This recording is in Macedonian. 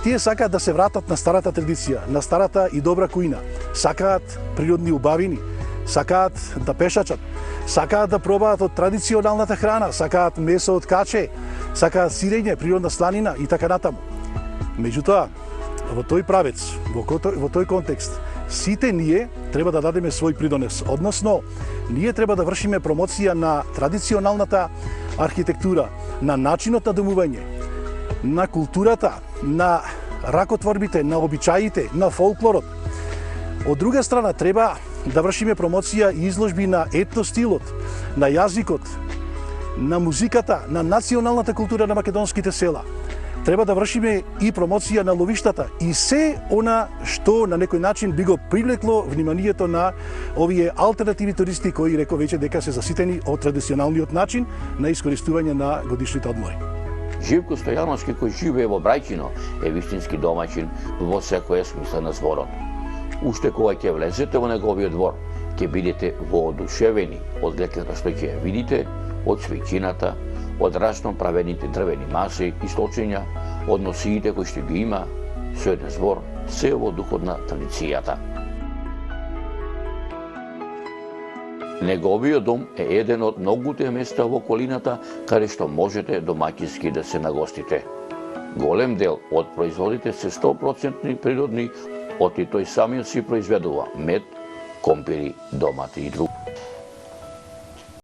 Тие сакаат да се вратат на старата традиција, на старата и добра кујна. Сакаат природни убавини, сакаат да пешачат, сакаат да пробаат од традиционалната храна, сакаат месо од каче, сакаат сирење, природна сланина и така натаму. Меѓутоа, во тој правец, во тој контекст, сите ние треба да дадеме свој придонес, односно, ние треба да вршиме промоција на традиционалната архитектура, на начинот на домување, на културата, на ракотворбите, на обичаите, на фолклорот. Од друга страна, треба да вршиме промоција и изложби на етностилот, на јазикот, на музиката, на националната култура на македонските села. Треба да вршиме и промоција на ловиштата и се она што на некој начин би го привлекло вниманието на овие алтернативни туристи кои реков веќе дека се заситени од традиционалниот начин на искористување на годишните одмори. Живко Стојановски, кој живее во Брајчино, е вистински домаќин во секоја смисла на зборот. Уште кога ќе влезете во неговиот двор, ќе бидете воодушевени од гледка што ќе ја видите, од свеќината, од рачно правените дрвени маси и сточења, од носиите кои што ги има, со еден збор, се во духот на традицијата. Неговиот дом е еден од многуте места во околината каде што можете домаќински да се нагостите. Голем дел од производите се 100% природни, оти тој самиот си произведува мед, компири, домати и други.